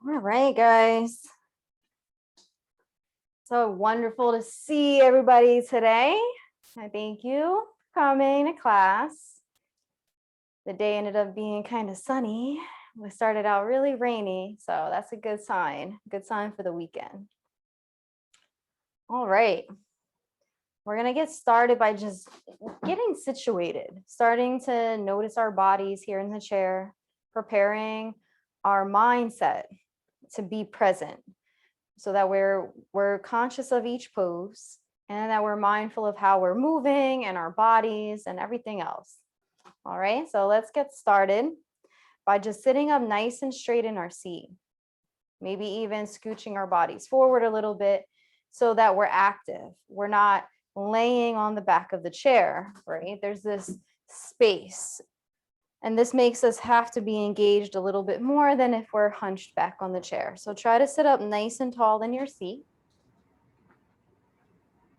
All right, guys. So wonderful to see everybody today. I thank you for coming to class. The day ended up being kind of sunny. We started out really rainy, so that's a good sign for the weekend. All right. We're going to get started by just getting situated, starting to notice our bodies here in the chair, preparing our mindset to be present so that we're conscious of each pose and that we're mindful of how we're moving and our bodies and everything else. All right, so let's get started by just sitting up nice and straight in our seat, maybe even scooching our bodies forward a little bit so that we're active. We're not laying on the back of the chair, right? There's this space. And this makes us have to be engaged a little bit more than if we're hunched back on the chair. So try to sit up nice and tall in your seat.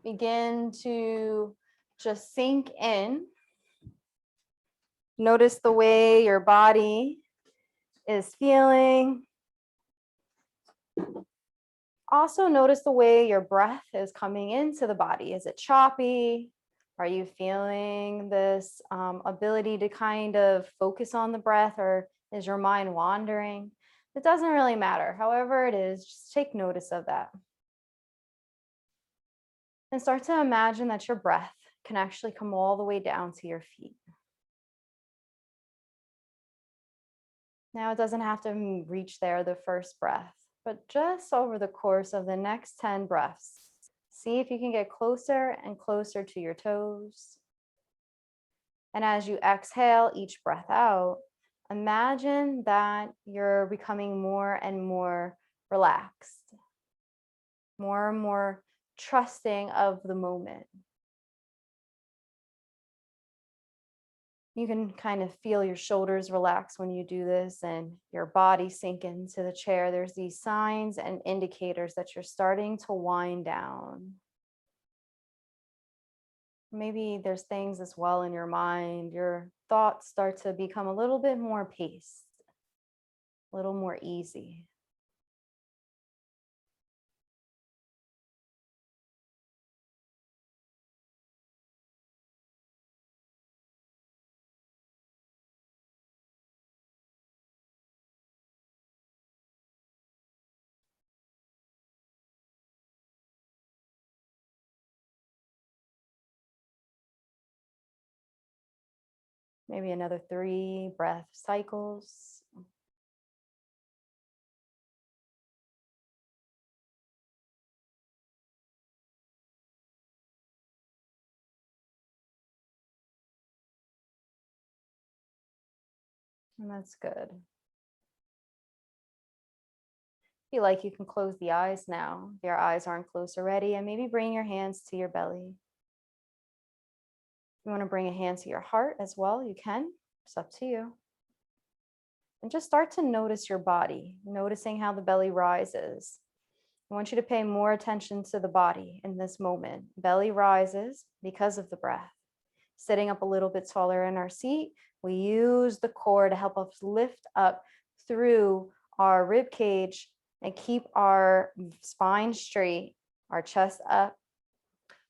Begin to just sink in. Notice the way your body is feeling. Also notice the way your breath is coming into the body. Is it choppy? Are you feeling this ability to kind of focus on the breath, or is your mind wandering? It doesn't really matter. However it is, just take notice of that. And start to imagine that your breath can actually come all the way down to your feet. Now it doesn't have to reach there the first breath, but just over the course of the next 10 breaths, see if you can get closer and closer to your toes. And as you exhale each breath out, imagine that you're becoming more and more relaxed, more and more trusting of the moment. You can kind of feel your shoulders relax when you do this and your body sink into the chair. There's these signs and indicators that you're starting to wind down. Maybe there's things as well in your mind. Your thoughts start to become a little bit more paced, a little more easy. Maybe another 3 breath cycles. And that's good. Feel like you can close the eyes now. If your eyes aren't closed already, and maybe bring your hands to your belly. If you want to bring a hand to your heart as well, you can. It's up to you. And just start to notice your body, noticing how the belly rises. I want you to pay more attention to the body in this moment. Belly rises because of the breath. Sitting up a little bit taller in our seat, we use the core to help us lift up through our rib cage and keep our spine straight, our chest up.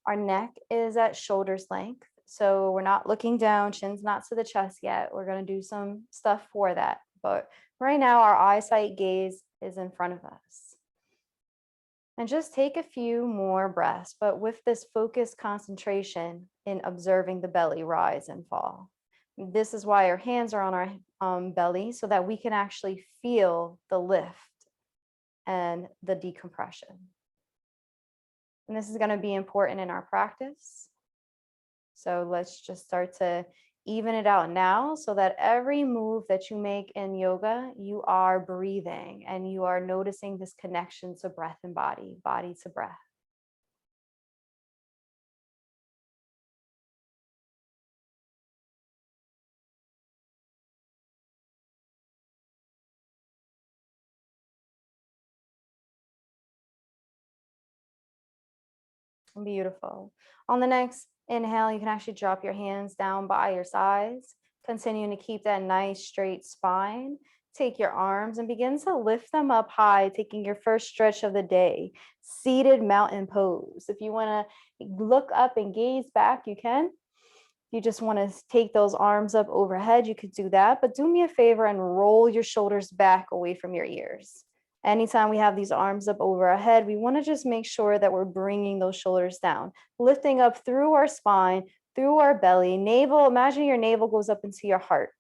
Our neck is at shoulder's length. So we're not looking down, chin's not to the chest yet. We're going to do some stuff for that. But right now, our eyesight gaze is in front of us. And just take a few more breaths, but with this focused concentration in observing the belly rise and fall. This is why our hands are on our belly, so that we can actually feel the lift and the decompression. And this is going to be important in our practice. So let's just start to even it out now, so that every move that you make in yoga, you are breathing and you are noticing this connection to breath and body, body to breath. Beautiful. On the next inhale, you can actually drop your hands down by your sides, continuing to keep that nice straight spine. take your arms and begin to lift them up high, taking your first stretch of the day, seated mountain pose. If you want to look up and gaze back, you can. If you just want to take those arms up overhead, you could do that. But do me a favor and roll your shoulders back away from your ears. Anytime we have these arms up over our head, we want to just make sure that we're bringing those shoulders down, lifting up through our spine, through our belly, navel. Imagine your navel goes up into your heart.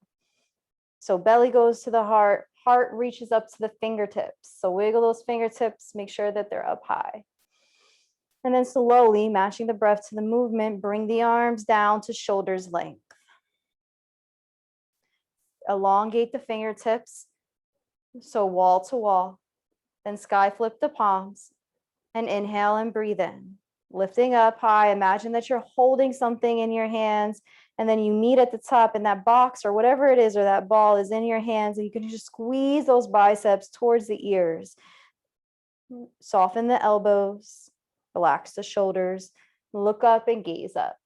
So belly goes to the heart, heart reaches up to the fingertips. So wiggle those fingertips, make sure that they're up high. And then slowly, matching the breath to the movement, bring the arms down to shoulders length. Elongate the fingertips, so wall to wall. Then sky flip the palms and inhale and breathe in. Lifting up high, imagine that you're holding something in your hands and then you meet at the top and that box or whatever it is or that ball is in your hands and you can just squeeze those biceps towards the ears. Soften the elbows, relax the shoulders, look up and gaze up.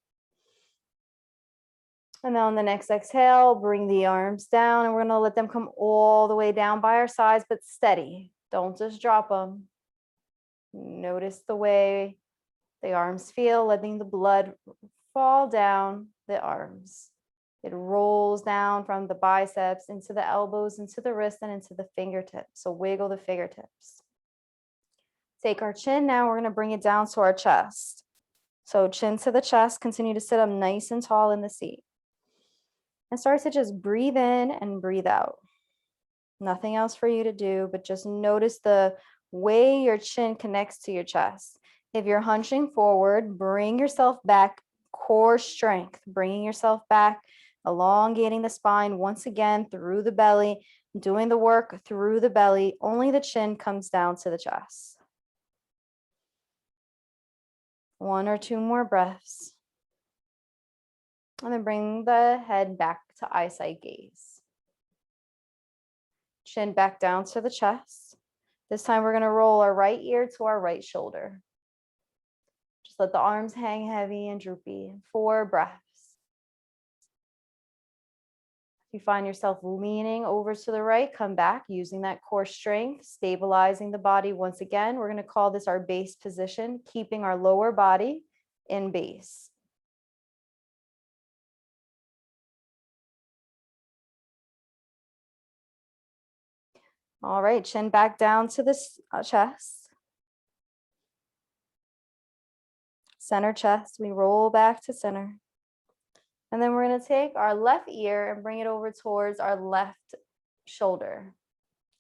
And then on the next exhale, bring the arms down and we're going to let them come all the way down by our sides, but steady. Don't just drop them. Notice the way the arms feel, letting the blood fall down the arms. It rolls down from the biceps into the elbows, into the wrist, and into the fingertips. So wiggle the fingertips. Take our chin now, we're going to bring it down to our chest. So chin to the chest, continue to sit up nice and tall in the seat. And start to just breathe in and breathe out. Nothing else for you to do, but just notice the way your chin connects to your chest. If you're hunching forward, bring yourself back, core strength, bringing yourself back, elongating the spine once again through the belly, doing the work through the belly. Only the chin comes down to the chest. 1 or 2 more breaths. And then bring the head back to eyesight gaze. Chin back down to the chest. This time we're going to roll our right ear to our right shoulder. Just let the arms hang heavy and droopy. 4 breaths. If you find yourself leaning over to the right, come back using that core strength, stabilizing the body once again. We're going to call this our base position, keeping our lower body in base. All right, chin back down to the chest. Center chest, we roll back to center. And then we're going to take our left ear and bring it over towards our left shoulder.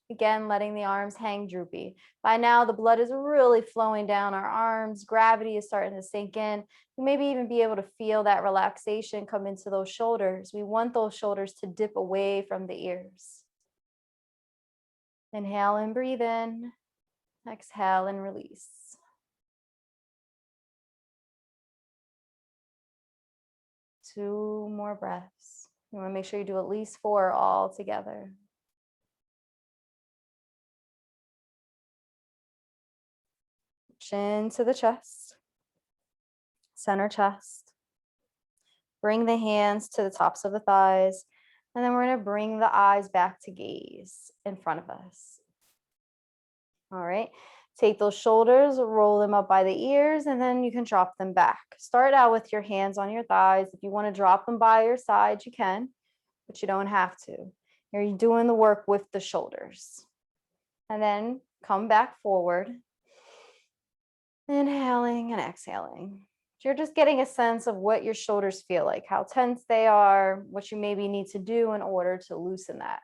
Again, letting the arms hang droopy. By now, the blood is really flowing down our arms. Gravity is starting to sink in. You maybe even be able to feel that relaxation come into those shoulders. We want those shoulders to dip away from the ears. Inhale and breathe in. Exhale and release. Two more breaths. You want to make sure you do at least 4 all together. Chin to the chest. Center chest. Bring the hands to the tops of the thighs. And then we're going to bring the eyes back to gaze in front of us. All right. Take those shoulders, roll them up by the ears, and then you can drop them back. Start out with your hands on your thighs. If you want to drop them by your side, you can, but you don't have to. You're doing the work with the shoulders. And then come back forward. Inhaling and exhaling. You're just getting a sense of what your shoulders feel like, how tense they are, what you maybe need to do in order to loosen that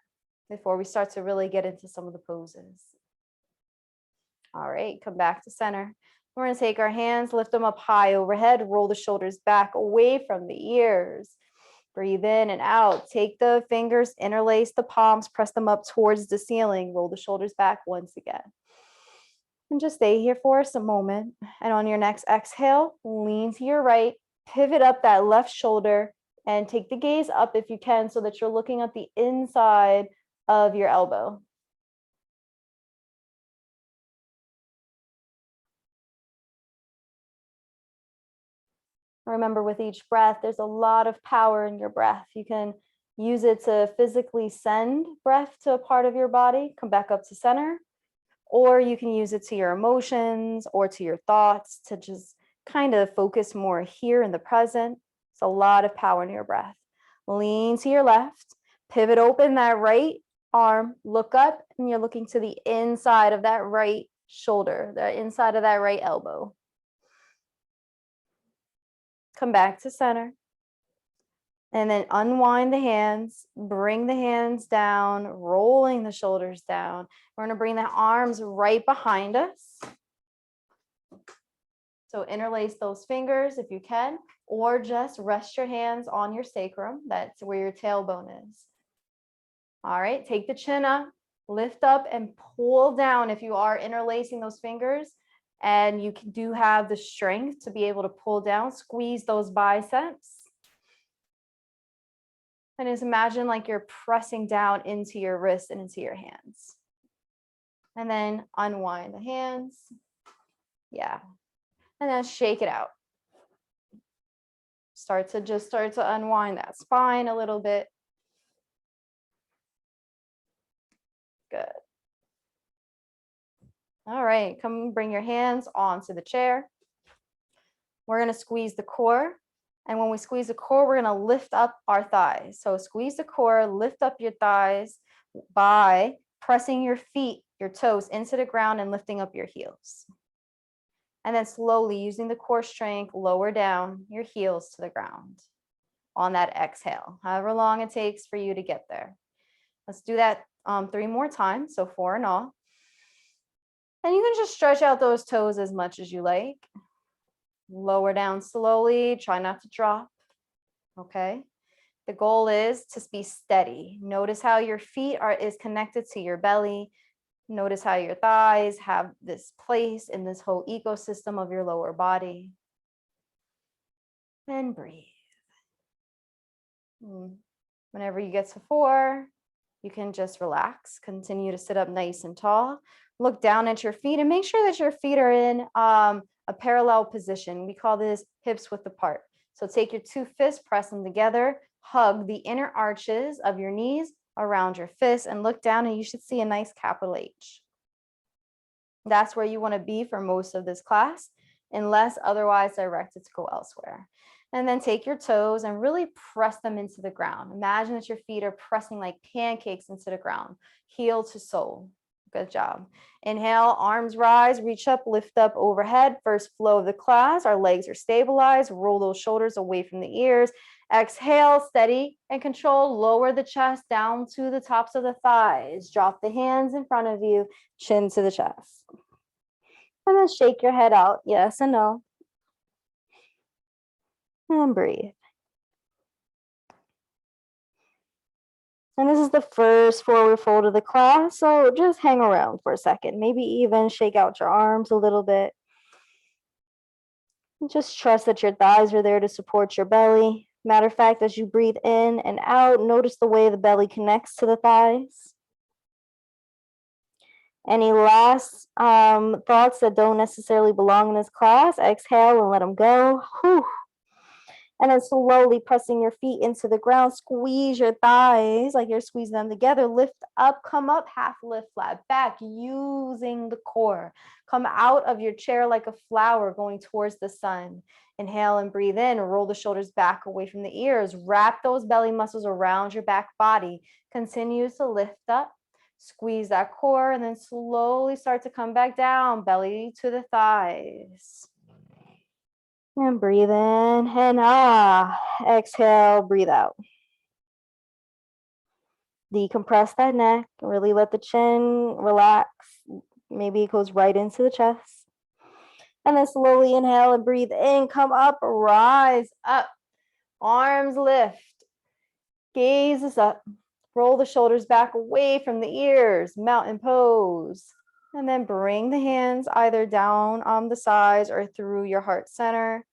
before we start to really get into some of the poses. All right, come back to center. We're going to take our hands, lift them up high overhead, roll the shoulders back away from the ears. Breathe in and out. Take the fingers, interlace the palms, press them up towards the ceiling. Roll the shoulders back once again. And just stay here for us a moment. And on your next exhale, lean to your right, pivot up that left shoulder, and take the gaze up if you can so that you're looking at the inside of your elbow. Remember, with each breath, there's a lot of power in your breath. You can Use it to physically send breath to a part of your body, come back up to center, or you can use it to your emotions or to your thoughts to just kind of focus more here in the present. It's a lot of power in your breath. Lean to your left, pivot open that right arm, look up, and you're looking to the inside of that right shoulder, the inside of that right elbow. Come back to center. And then unwind the hands, bring the hands down, rolling the shoulders down. We're going to bring the arms right behind us. So interlace those fingers if you can, or just rest your hands on your sacrum. That's where your tailbone is. All right, take the chin up, lift up and pull down if you are interlacing those fingers. And you do have the strength to be able to pull down, squeeze those biceps. And just imagine like you're pressing down into your wrists and into your hands. And then unwind the hands. Yeah. And then shake it out. Start to unwind that spine a little bit. Good. All right, come bring your hands onto the chair. We're going to squeeze the core. And when we squeeze the core, we're going to lift up our thighs. So squeeze the core, lift up your thighs by pressing your feet, your toes into the ground and lifting up your heels. And then slowly using the core strength, lower down your heels to the ground on that exhale, however long it takes for you to get there. Let's do that 3 more times, so 4 in all. And you can just stretch out those toes as much as you like. Lower down slowly, try not to drop, okay? The goal is to be steady. Notice how your feet is connected to your belly. Notice how your thighs have this place in this whole ecosystem of your lower body. And breathe. Whenever you get to 4, you can just relax. Continue to sit up nice and tall. Look down at your feet and make sure that your feet are in a parallel position. We call this hips width apart. So take your 2 fists, press them together, hug the inner arches of your knees around your fists and look down and you should see a nice capital H. That's where you want to be for most of this class, unless otherwise directed to go elsewhere. And then take your toes and really press them into the ground. Imagine that your feet are pressing like pancakes into the ground, heel to sole. Good job. Inhale, arms rise, reach up, lift up overhead. First flow of the class, our legs are stabilized. Roll those shoulders away from the ears. Exhale, steady and control. Lower the chest down to the tops of the thighs. Drop the hands in front of you, chin to the chest. And then shake your head out, yes and no. And breathe. And this is the first forward fold of the class, so just hang around for a second. Maybe even shake out your arms a little bit. And just trust that your thighs are there to support your belly. Matter of fact, as you breathe in and out, notice the way the belly connects to the thighs. Any last thoughts that don't necessarily belong in this class? Exhale and let them go. Whew. And then slowly pressing your feet into the ground, squeeze your thighs like you're squeezing them together. Lift up, come up, half lift, flat back, using the core. Come out of your chair like a flower going towards the sun. Inhale and breathe in, roll the shoulders back away from the ears. Wrap those belly muscles around your back body. Continue to lift up, squeeze that core, and then slowly start to come back down, belly to the thighs. And breathe in and exhale, breathe out. Decompress that neck, really let the chin relax. Maybe it goes right into the chest. And then slowly inhale and breathe in, come up, rise up, arms lift, gaze is up, roll the shoulders back away from the ears, mountain pose. And then bring the hands either down on the sides or through your heart center.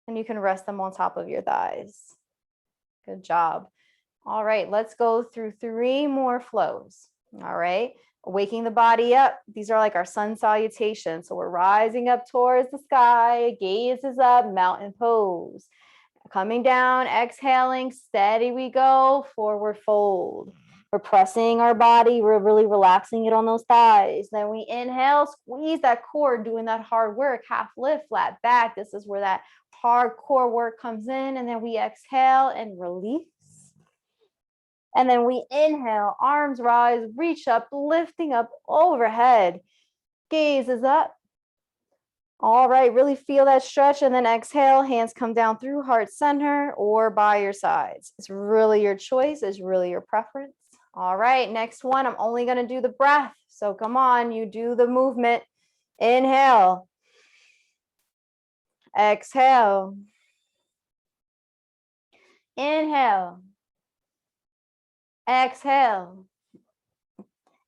And you can rest them on top of your thighs. Good job. All right, let's go through 3 more flows. All right, waking the body up. These are like our sun salutations. So we're rising up towards the sky, gaze is up, mountain pose. Coming down, exhaling, steady we go, forward fold. We're pressing our body, we're really relaxing it on those thighs. Then we inhale, squeeze that core, doing that hard work, half lift, flat back. This is where that hard core work comes in. And then we exhale and release. And then we inhale, arms rise, reach up, lifting up overhead. Gaze is up. All right, really feel that stretch, and then exhale, hands come down through heart center or by your sides. It's really your choice, it's really your preference. All right, next one, I'm only gonna do the breath. So come on, you do the movement. Inhale. Exhale. Inhale. Exhale.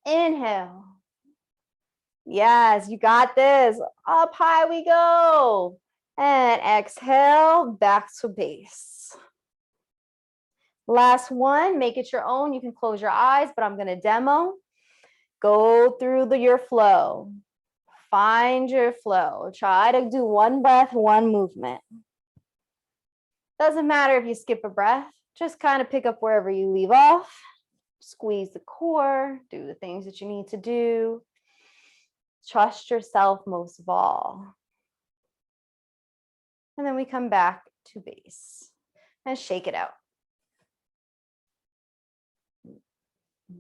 Inhale. Yes, you got this. Up high we go. And exhale, back to base. Last one, make it your own. You can close your eyes, but I'm going to demo. Go through your flow. Find your flow. Try to do one breath, one movement. Doesn't matter if you skip a breath. Just kind of pick up wherever you leave off. Squeeze the core. Do the things that you need to do. Trust yourself most of all. And then we come back to base and shake it out.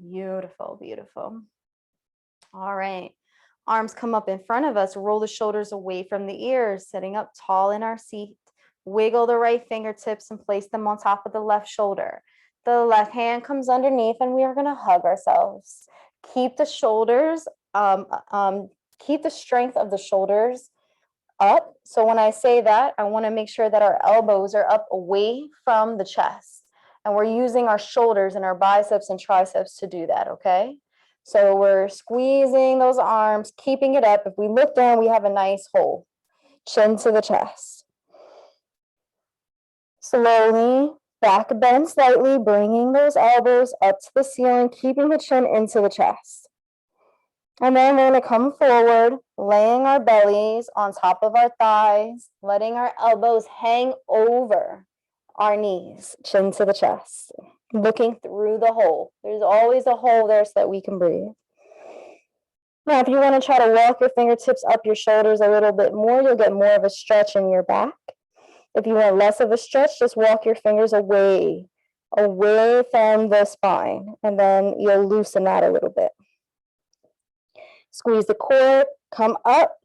Beautiful, beautiful. All right. Arms come up in front of us. Roll the shoulders away from the ears, sitting up tall in our seat. Wiggle the right fingertips and place them on top of the left shoulder. The left hand comes underneath and we are going to hug ourselves. Keep the shoulders, keep the strength of the shoulders up. So when I say that, I want to make sure that our elbows are up away from the chest. And we're using our shoulders and our biceps and triceps to do that, okay? So we're squeezing those arms, keeping it up. If we look down, we have a nice hole. Chin to the chest. Slowly, back bend slightly, bringing those elbows up to the ceiling, keeping the chin into the chest. And then we're going to come forward, laying our bellies on top of our thighs, letting our elbows hang over our knees, chin to the chest, looking through the hole. There's always a hole there so that we can breathe. Now, if you want to try to walk your fingertips up your shoulders a little bit more, you'll get more of a stretch in your back. If you want less of a stretch, just walk your fingers away from the spine, and then you'll loosen that a little bit. Squeeze the core, come up.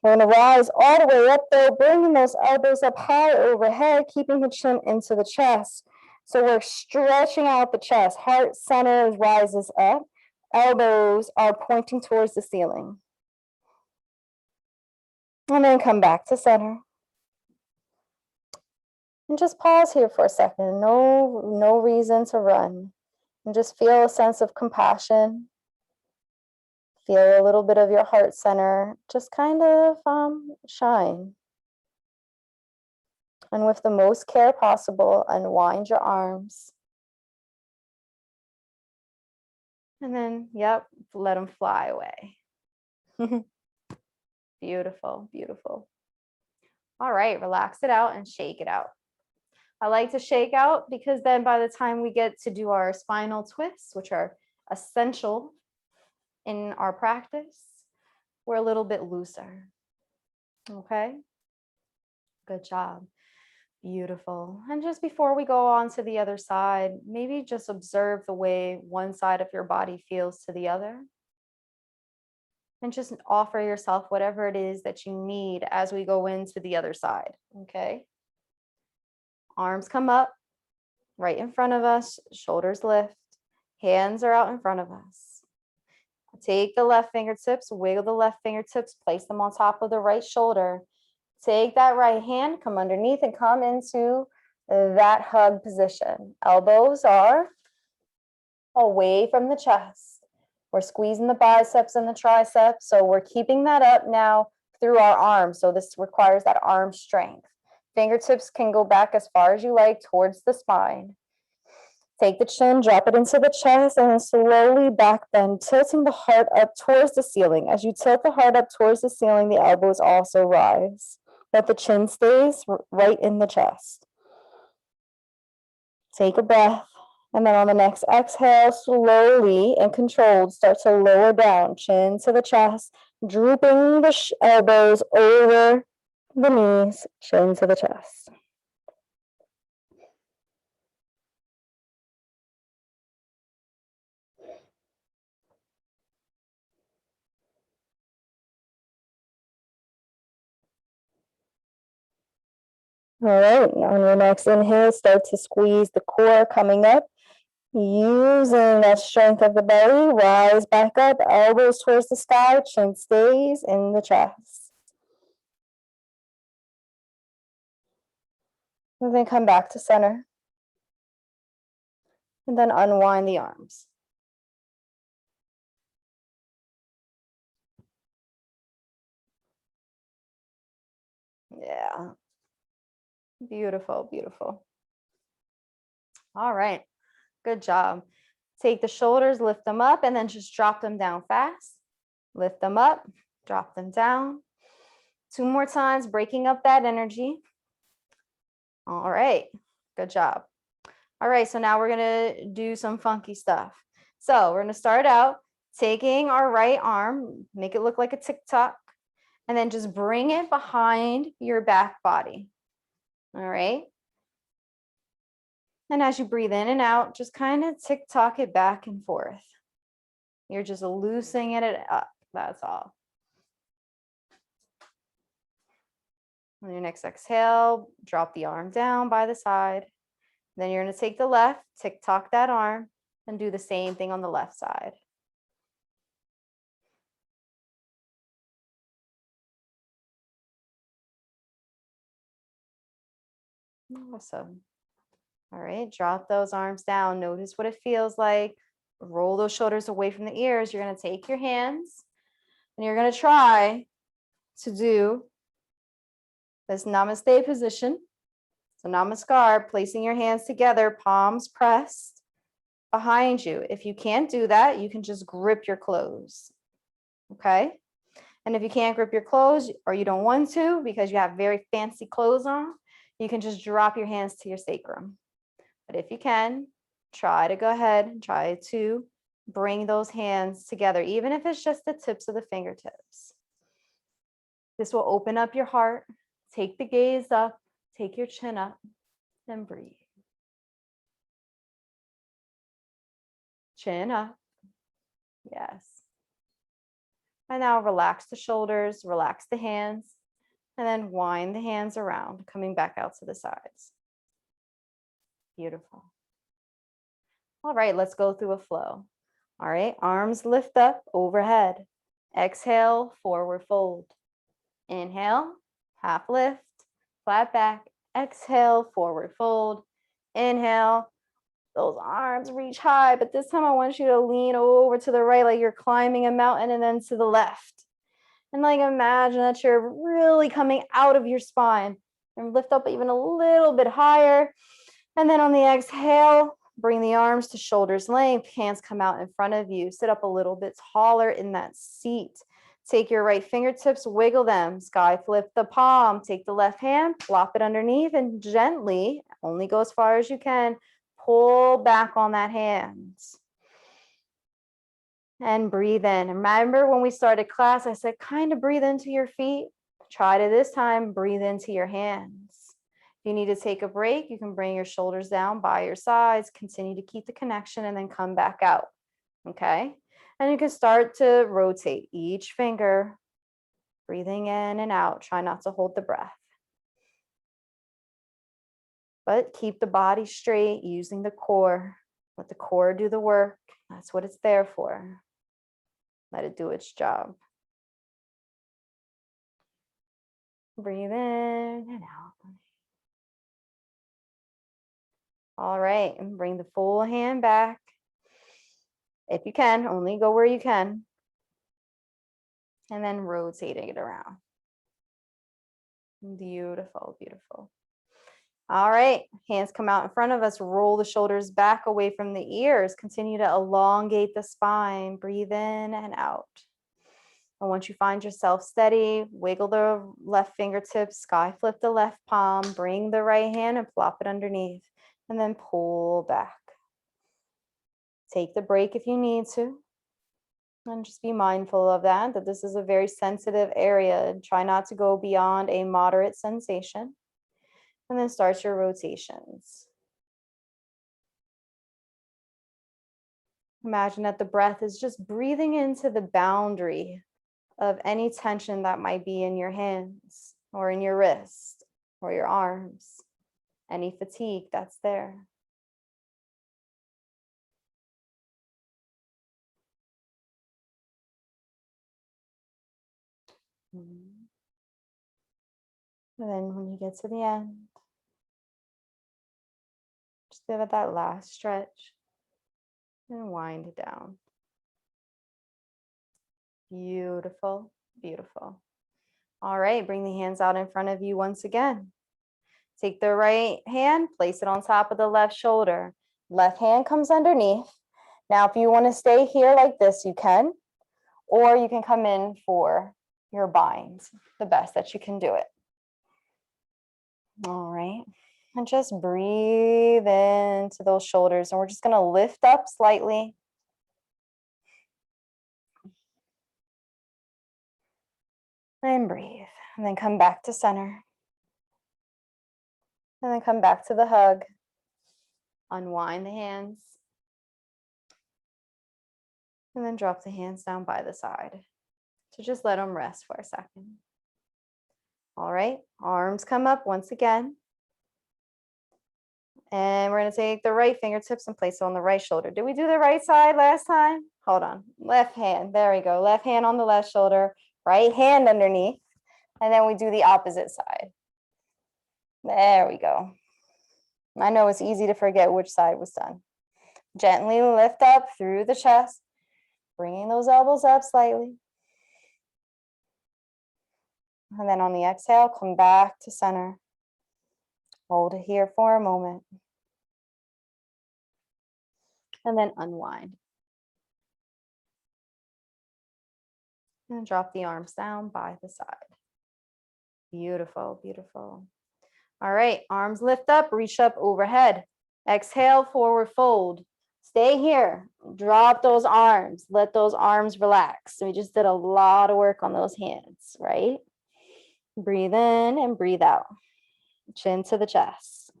We're going to rise all the way up there, bringing those elbows up high overhead, keeping the chin into the chest. So we're stretching out the chest. Heart center rises up. Elbows are pointing towards the ceiling. And then come back to center. And just pause here for a second. No reason to run. And just feel a sense of compassion. Feel a little bit of your heart center just kind of shine. And with the most care possible, unwind your arms. And then, yep, let them fly away. Beautiful, beautiful. All right, relax it out and shake it out. I like to shake out because then by the time we get to do our spinal twists, which are essential in our practice, we're a little bit looser. Okay, good job. Beautiful. And just before we go on to the other side, maybe just observe the way one side of your body feels to the other. And just offer yourself whatever it is that you need as we go into the other side. Okay. Arms come up right in front of us, shoulders lift, hands are out in front of us. Take the left fingertips, wiggle the left fingertips, place them on top of the right shoulder. Take that right hand, come underneath and come into that hug position. Elbows are away from the chest. We're squeezing the biceps and the triceps. So we're keeping that up now through our arms. So this requires that arm strength. Fingertips can go back as far as you like towards the spine. Take the chin, drop it into the chest, and then slowly back bend, tilting the heart up towards the ceiling. As you tilt the heart up towards the ceiling, the elbows also rise. But the chin stays right in the chest. Take a breath. And then on the next exhale, slowly and controlled, start to lower down, chin to the chest, drooping the elbows over the knees, chin to the chest. All right, on your next inhale, start to squeeze the core coming up. Using that strength of the belly, rise back up, elbows towards the sky, chin stays in the chest. And then come back to center. And then unwind the arms. Yeah. Beautiful, beautiful. All right. Good job. Take the shoulders, lift them up, and then just drop them down fast. Lift them up, drop them down. 2 more times, breaking up that energy. All right. Good job. All right. So now we're going to do some funky stuff. So we're going to start out taking our right arm, make it look like a tick-tock, and then just bring it behind your back body. All right. And as you breathe in and out, just kind of tick-tock it back and forth. You're just loosening it up. That's all. On your next exhale, drop the arm down by the side. Then you're going to take the left, tick-tock that arm, and do the same thing on the left side. Awesome. All right, drop those arms down. Notice what it feels like. Roll those shoulders away from the ears. You're going to take your hands and you're going to try to do this namaste position. So namaskar, placing your hands together, palms pressed behind you. If you can't do that, you can just grip your clothes. Okay? And if you can't grip your clothes or you don't want to because you have very fancy clothes on, you can just drop your hands to your sacrum. But if you can, try to go ahead and try to bring those hands together, even if it's just the tips of the fingertips. This will open up your heart. Take the gaze up, take your chin up, and breathe. Chin up. Yes. And now relax the shoulders, relax the hands, and then wind the hands around, coming back out to the sides. Beautiful. All right, let's go through a flow. All right, arms lift up overhead. Exhale, forward fold. Inhale, half lift, flat back. Exhale, forward fold. Inhale, those arms reach high, but this time I want you to lean over to the right like you're climbing a mountain, and then to the left. And like imagine that you're really coming out of your spine and lift up even a little bit higher. And then on the exhale, bring the arms to shoulders length, hands come out in front of you. Sit up a little bit taller in that seat. Take your right fingertips, wiggle them, sky flip the palm, take the left hand, flop it underneath, and gently, only go as far as you can, pull back on that hand. And breathe in. Remember when we started class, I said, kind of breathe into your feet. Try to this time, breathe into your hands. If you need to take a break, you can bring your shoulders down by your sides, continue to keep the connection, and then come back out. Okay? And you can start to rotate each finger, breathing in and out. Try not to hold the breath. But keep the body straight, using the core. Let the core do the work. That's what it's there for. Let it do its job. Breathe in and out. All right, and bring the full hand back. If you can, only go where you can. And then rotating it around. Beautiful, beautiful. All right, hands come out in front of us. Roll the shoulders back away from the ears. Continue to elongate the spine. Breathe in and out. And once you find yourself steady, wiggle the left fingertips, sky flip the left palm, bring the right hand and flop it underneath. and then pull back. Take the break if you need to. And just be mindful of that this is a very sensitive area. Try not to go beyond a moderate sensation. And then start your rotations. Imagine that the breath is just breathing into the boundary of any tension that might be in your hands or in your wrist or your arms, any fatigue that's there. And then when you get to the end, just give it that last stretch and wind it down. Beautiful, beautiful. All right, bring the hands out in front of you once again. Take the right hand, place it on top of the left shoulder. Left hand comes underneath. Now, if you want to stay here like this, you can, or you can come in for your bind, the best that you can do it. All right, and just breathe into those shoulders, and we're just going to lift up slightly. And breathe, and then come back to center. And then come back to the hug. Unwind the hands. And then drop the hands down by the side. So just let them rest for a second. All right, arms come up once again. And we're going to take the right fingertips and place it on the right shoulder. Did we do the right side last time? Hold on. Left hand. There we go. Left hand on the left shoulder. Right hand underneath. And then we do the opposite side. There we go. I know it's easy to forget which side was done. Gently lift up through the chest, bringing those elbows up slightly. And then on the exhale, come back to center. Hold it here for a moment. And then unwind. And drop the arms down by the side. Beautiful, beautiful. All right, arms lift up, reach up overhead. Exhale, forward fold. Stay here. Drop those arms. Let those arms relax. We just did a lot of work on those hands, right? Breathe in and breathe out. Chin to the chest.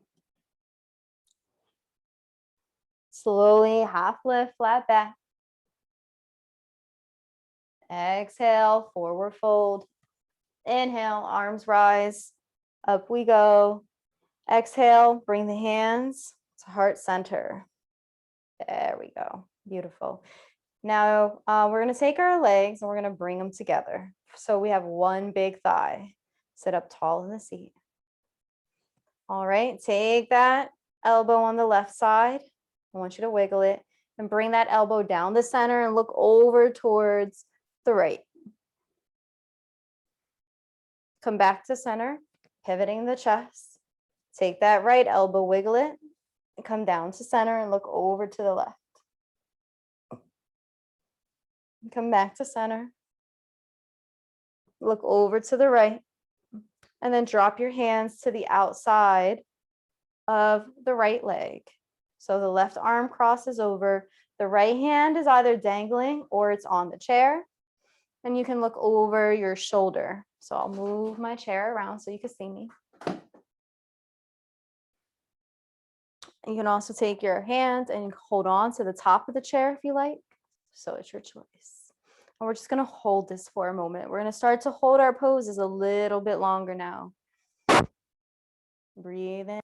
Slowly, half lift, flat back. Exhale, forward fold. Inhale, arms rise. Up we go. Exhale, bring the hands to heart center. There we go. Beautiful. Now we're going to take our legs and we're going to bring them together. So we have one big thigh. Sit up tall in the seat. All right, take that elbow on the left side. I want you to wiggle it and bring that elbow down the center and look over towards the right. Come back to center, pivoting the chest. Take that right elbow, wiggle it, and come down to center and look over to the left. Come back to center. Look over to the right. And then drop your hands to the outside of the right leg. So the left arm crosses over. The right hand is either dangling or it's on the chair. And you can look over your shoulder. So I'll move my chair around so you can see me. You can also take your hand and hold on to the top of the chair if you like. So it's your choice. And we're just going to hold this for a moment. We're going to start to hold our poses a little bit longer now. Breathe in.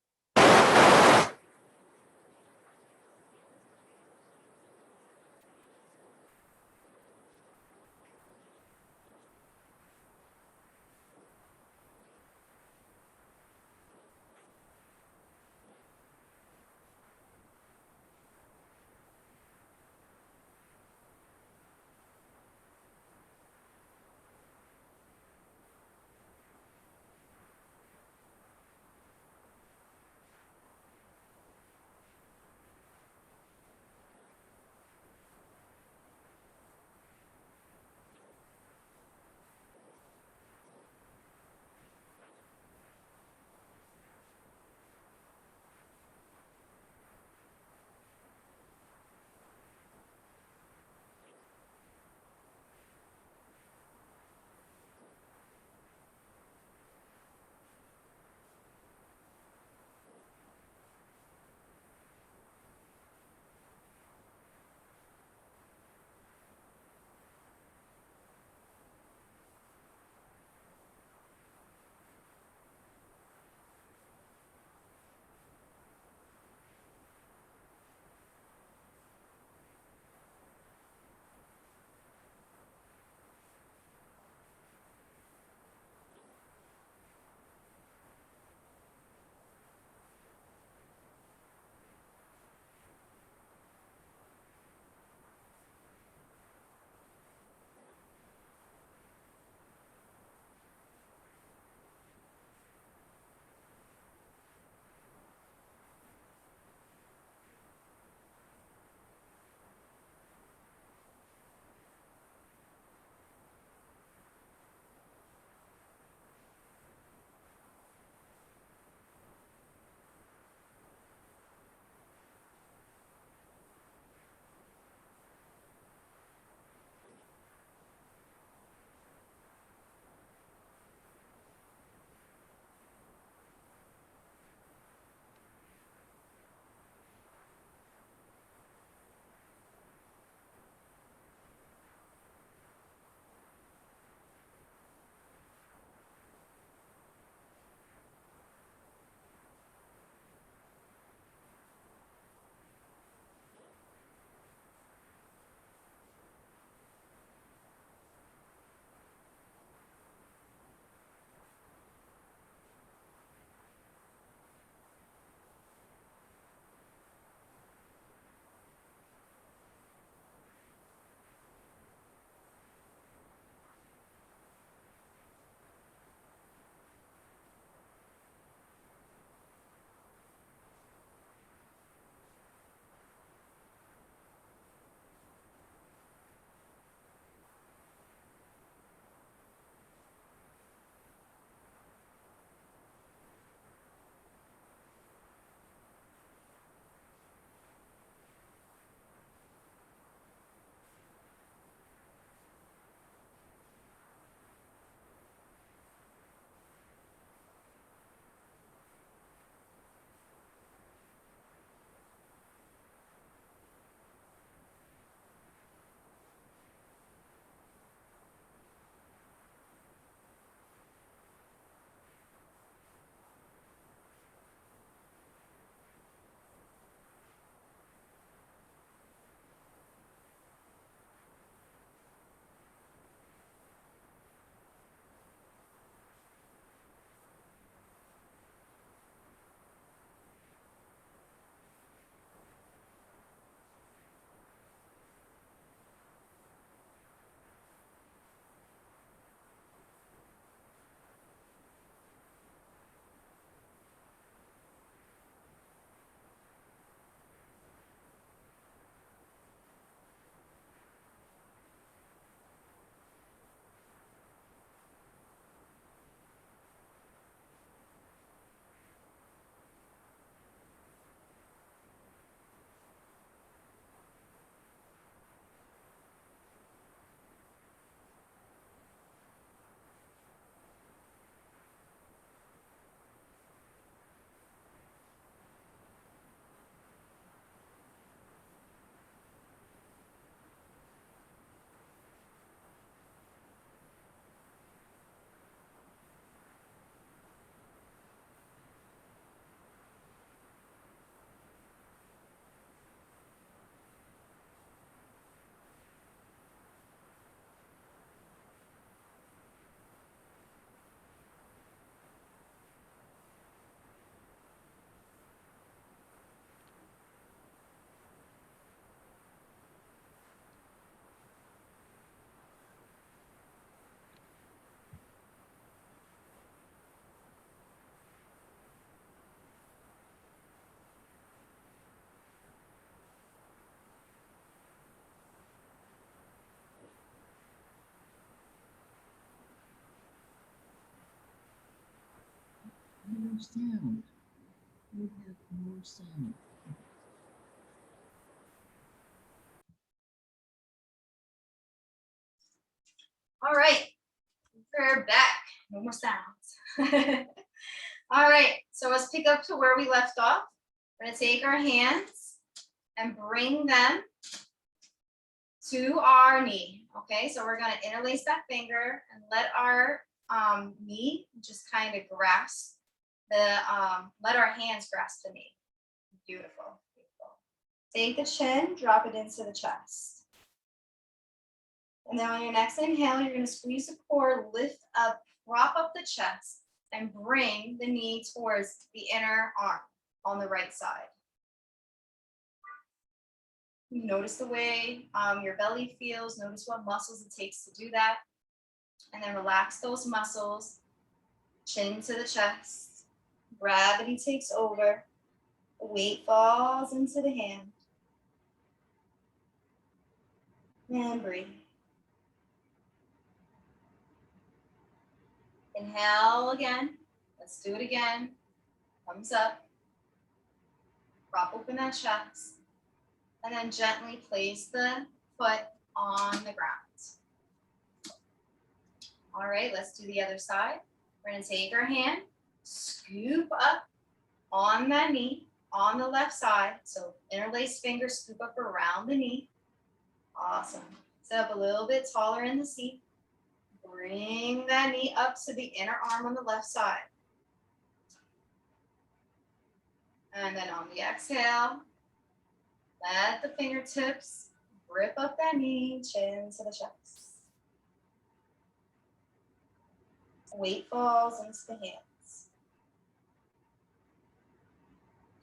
more sound. We have more sound. All right, we're back. No more sounds. All right, so let's pick up to where we left off. We're gonna take our hands and bring them to our knee. Okay, so we're gonna interlace that finger and let our knee just kind of grasp the, let our hands grasp the knee. Beautiful, beautiful. Take the chin, drop it into the chest. And then on your next inhale, you're gonna squeeze the core, lift up, prop up the chest, and bring the knee towards the inner arm on the right side. Notice the way your belly feels. Notice what muscles it takes to do that. And then relax those muscles. Chin to the chest. Gravity takes over. The weight falls into the hand. And breathe. Inhale again. Let's do it again. Thumbs up. Prop open that chest. And then gently place the foot on the ground. All right, let's do the other side. We're gonna take our hand, scoop up on that knee, on the left side. So interlace fingers, scoop up around the knee. Awesome. Sit up a little bit taller in the seat. Bring that knee up to the inner arm on the left side. And then on the exhale, let the fingertips grip up that knee, chin to the chest. Weight falls into the hands.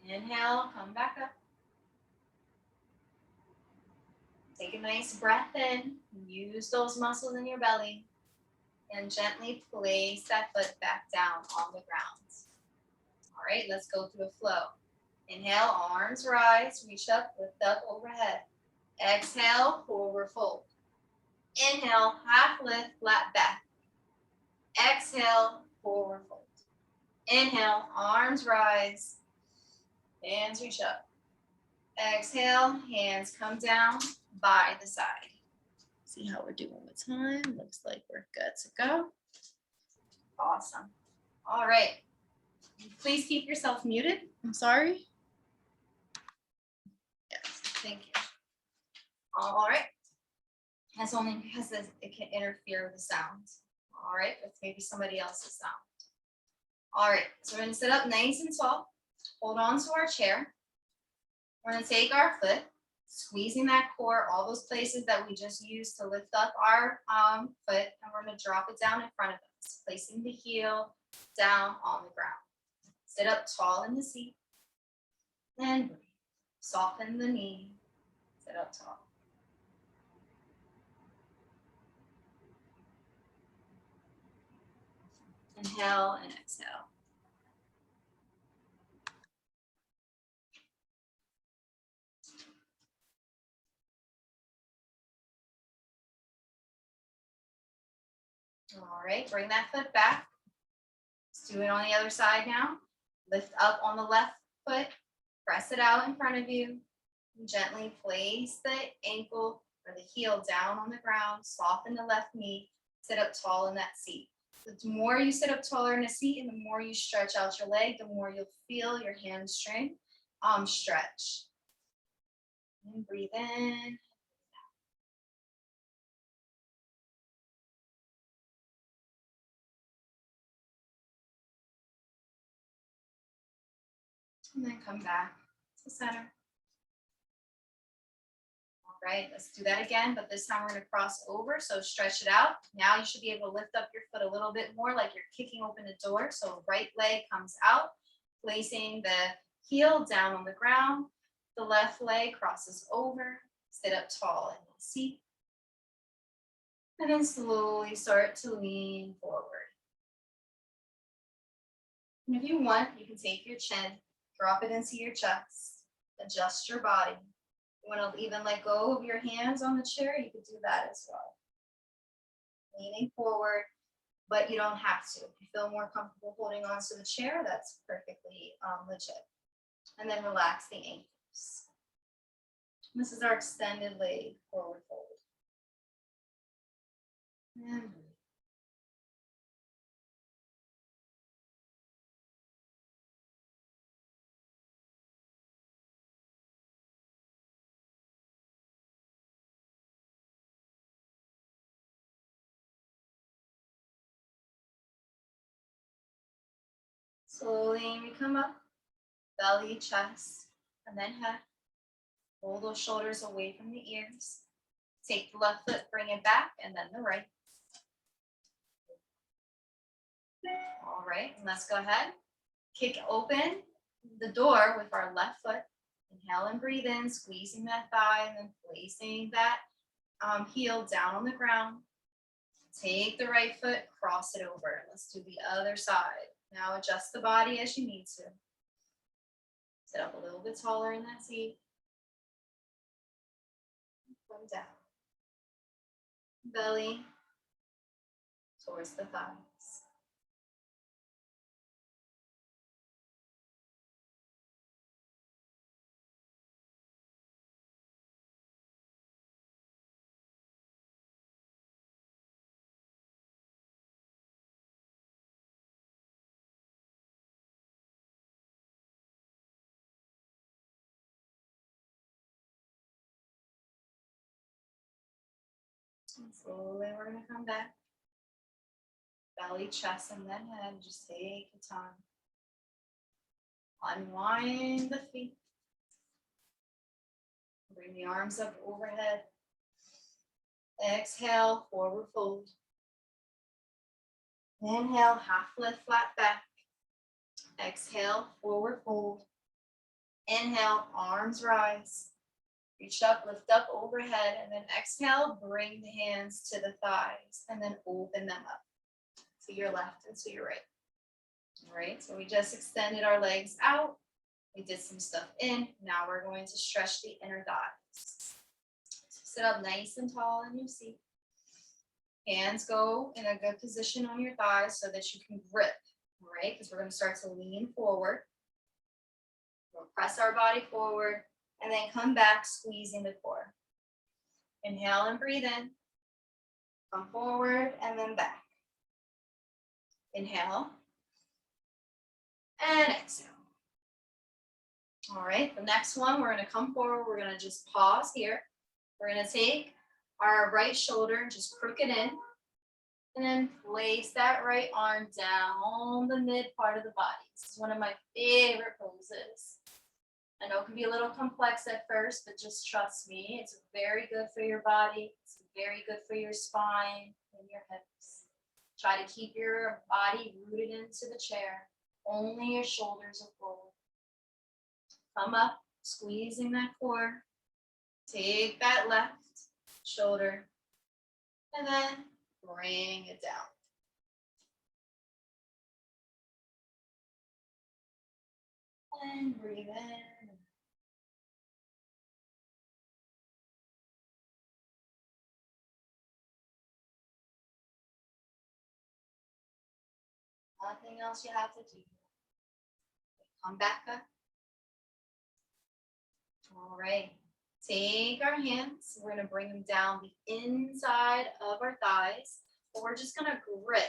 Inhale, come back up. Take a nice breath in. Use those muscles in your belly. And gently place that foot back down on the ground. All right, let's go through a flow. Inhale, arms rise, reach up, lift up overhead. Exhale, forward fold. Inhale, half lift, flat back. Exhale, forward fold. Inhale, arms rise, hands reach up. Exhale, hands come down by the side. See how we're doing with time. Looks like we're good to go. Awesome. All right. Please keep yourself muted. I'm sorry. Yes, thank you. All right. That's only because it can interfere with the sound. All right, with maybe somebody else's sound. All right, so we're gonna sit up nice and tall. Hold on to our chair. We're gonna take our foot, squeezing that core, all those places that we just used to lift up our foot, and we're gonna drop it down in front of us, placing the heel down on the ground. Sit up tall in the seat, and breathe. Soften the knee, sit up tall. Inhale and exhale. All right, bring that foot back. Let's do it on the other side now. Lift up on the left foot, press it out in front of you. And gently place the ankle or the heel down on the ground, soften the left knee, sit up tall in that seat. The more you sit up taller in a seat and the more you stretch out your leg, the more you'll feel your hamstring stretch. And breathe in. And then come back to center. All right, let's do that again, but this time we're gonna cross over, so stretch it out. Now you should be able to lift up your foot a little bit more like you're kicking open a door. So right leg comes out, placing the heel down on the ground. The left leg crosses over, sit up tall in the seat. And then slowly start to lean forward. And if you want, you can take your chin, drop it into your chest, adjust your body. You want to even let go of your hands on the chair, you could do that as well. Leaning forward, but you don't have to. If you feel more comfortable holding on to the chair, that's perfectly legit. And then relax the ankles. This is our extended leg forward fold. And breathe. Slowly we come up, belly, chest, and then head. Roll those shoulders away from the ears. Take the left foot, bring it back, and then the right. All right, and let's go ahead. Kick open the door with our left foot. Inhale and breathe in, squeezing that thigh, and then placing that heel down on the ground. Take the right foot, cross it over. Let's do the other side. Now adjust the body as you need to. Sit up a little bit taller in that seat. Come down. Belly towards the thighs. And slowly we're going to come back. Belly, chest, and then head. Just take your time. Unwind the feet. Bring the arms up overhead. Exhale, forward fold. Inhale, half lift, flat back. Exhale, forward fold. Inhale, arms rise. Reach up, lift up overhead, and then exhale, bring the hands to the thighs, and then open them up to your left and to your right. All right, so we just extended our legs out. We did some stuff in. Now we're going to stretch the inner thighs. So sit up nice and tall in your seat. Hands go in a good position on your thighs so that you can grip, all right? Because we're going to start to lean forward. We'll press our body forward and then come back, squeezing the core. Inhale and breathe in. Come forward and then back. Inhale and exhale. All right, the next one, we're going to come forward. We're going to just pause here. We're going to take our right shoulder, just crook it in, and then place that right arm down the mid part of the body. This is one of my favorite poses. I know it can be a little complex at first, but just trust me, it's very good for your body. It's very good for your spine and your hips. Try to keep your body rooted into the chair. Only your shoulders are forward. Come up, squeezing that core. Take that left shoulder and then bring it down. And breathe in. Nothing else you have to do. Come back up. All right. Take our hands. We're going to bring them down the inside of our thighs. But we're just going to grip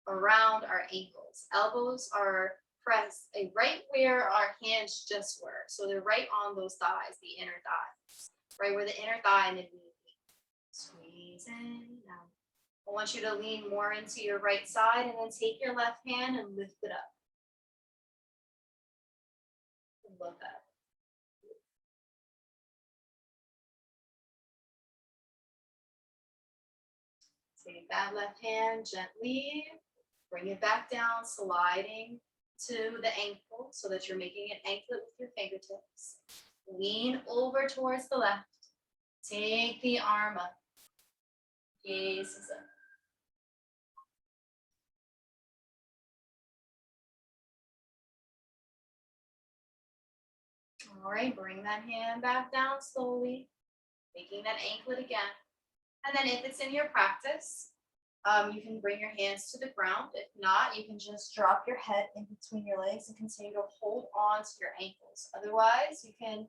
around our ankles. Elbows are pressed right where our hands just were. So they're right on those thighs, the inner thighs. Right where the inner thigh and the knee meet. Squeeze in. Now, I want you to lean more into your right side and then take your left hand and lift it up. Look up. Take that left hand gently, bring it back down, sliding to the ankle so that you're making an anklet with your fingertips. Lean over towards the left. Take the arm up. Gaze is up. All right, bring that hand back down slowly, making that anklet again. And then if it's in your practice, You can bring your hands to the ground. If not, you can just drop your head in between your legs and continue to hold on to your ankles. Otherwise, you can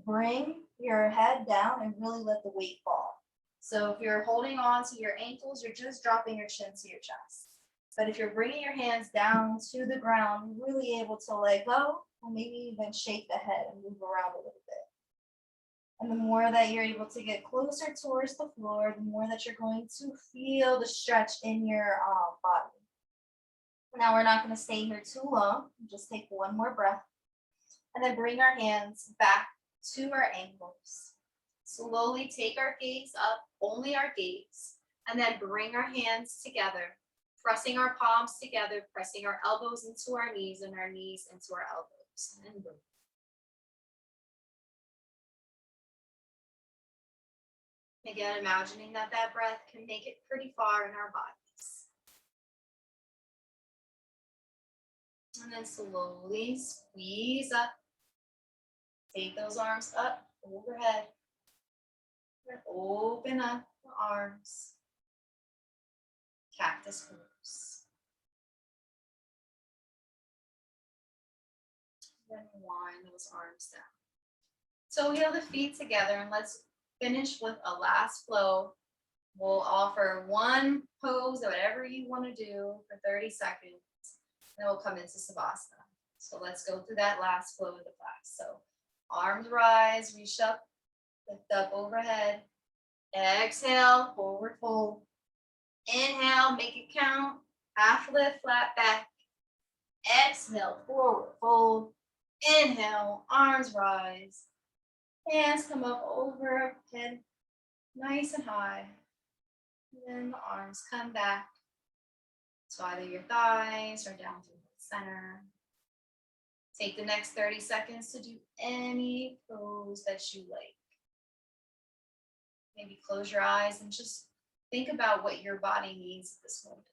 bring your head down and really let the weight fall. So if you're holding on to your ankles, you're just dropping your chin to your chest. But if you're bringing your hands down to the ground, you're really able to let go, or maybe even shake the head and move around a little bit. And the more that you're able to get closer towards the floor, the more that you're going to feel the stretch in your body. Now we're not going to stay here too long. Just take one more breath. And then bring our hands back to our ankles. Slowly take our gaze up, only our gaze. And then bring our hands together, pressing our palms together, pressing our elbows into our knees and our knees into our elbows. And boom. Again, imagining that that breath can make it pretty far in our bodies. And then slowly squeeze up. Take those arms up overhead. And open up the arms. Cactus pose. Then wind those arms down. So wheel the feet together and let's finish with a last flow. We'll offer one pose, whatever you want to do for 30 seconds. Then we'll come into Savasana. So let's go through that last flow of the class. So arms rise, reach up, lift up overhead. Exhale, forward fold. Inhale, make it count. Half lift, flat back. Exhale, forward fold. Inhale, arms rise. Hands come up over head, nice and high. And then the arms come back to either your thighs or down through the center. Take the next 30 seconds to do any pose that you like. Maybe close your eyes and just think about what your body needs at this moment.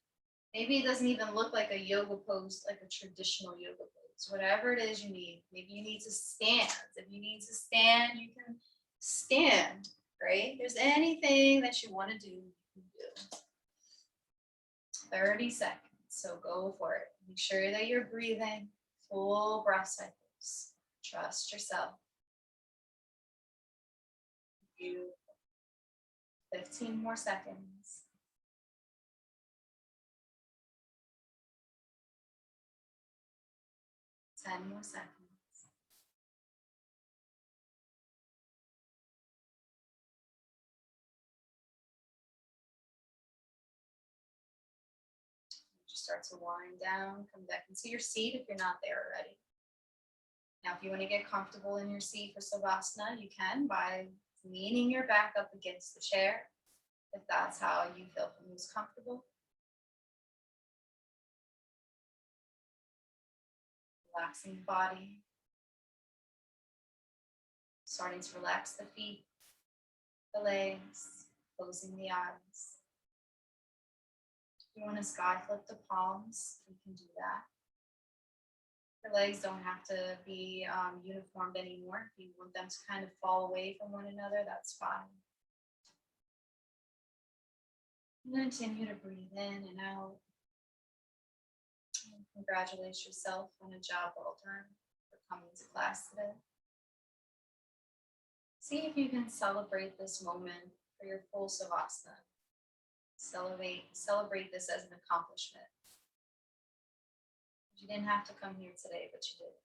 Maybe it doesn't even look like a yoga pose, like a traditional yoga pose. Whatever it is you need. Maybe you need to stand. If you need to stand, you can stand, right? If there's anything that you want to do, you can do. 30 seconds, so go for it. Make sure that you're breathing full breath cycles. Trust yourself. Beautiful. 15 more seconds. 10 more seconds. Just start to wind down, come back into your seat if you're not there already. Now, if you want to get comfortable in your seat for Savasana, you can by leaning your back up against the chair, if that's how you feel most comfortable. Relaxing the body. Starting to relax the feet, the legs, closing the eyes. If you want to sky flip the palms, you can do that. The legs don't have to be uniformed anymore. If you want them to kind of fall away from one another, that's fine. And then continue to breathe in and out. And congratulate yourself on a job well done for coming to class today. See if you can celebrate this moment for your full Savasana. Celebrate this as an accomplishment. You didn't have to come here today, but you did.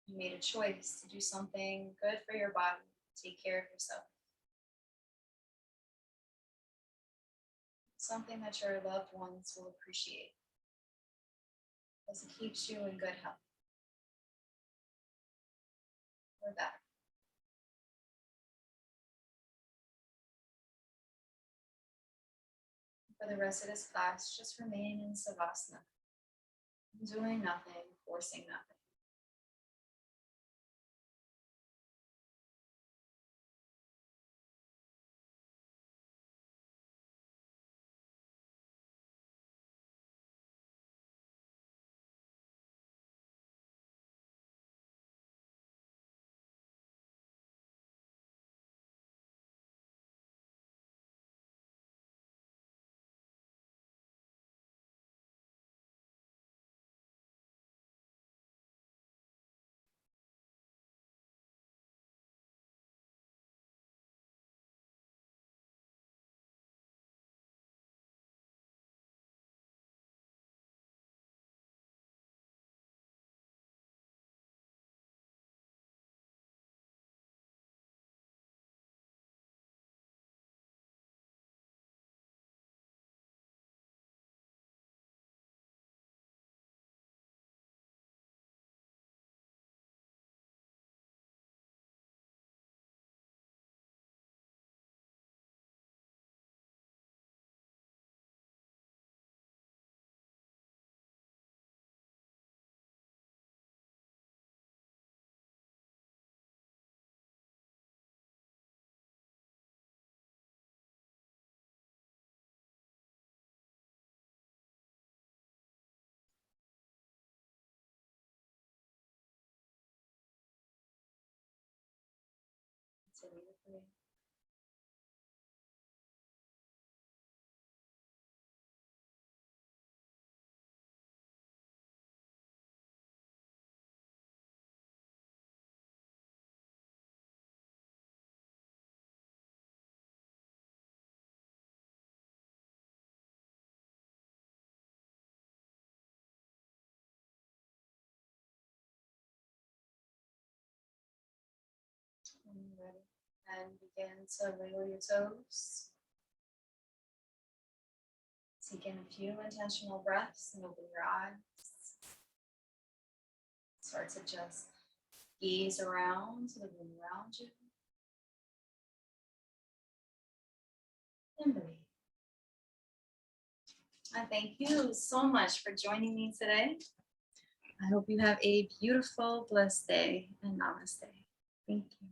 You made a choice to do something good for your body, take care of yourself. Something that your loved ones will appreciate, because it keeps you in good health. We're back. For the rest of this class, just remain in Savasana, doing nothing, forcing nothing. Continue to breathe. When you're ready, and begin to wiggle your toes. Take in a few intentional breaths and open your eyes. Start to just gaze around to the room around you. And breathe. I thank you so much for joining me today. I hope you have a beautiful, blessed day, and namaste. Thank you.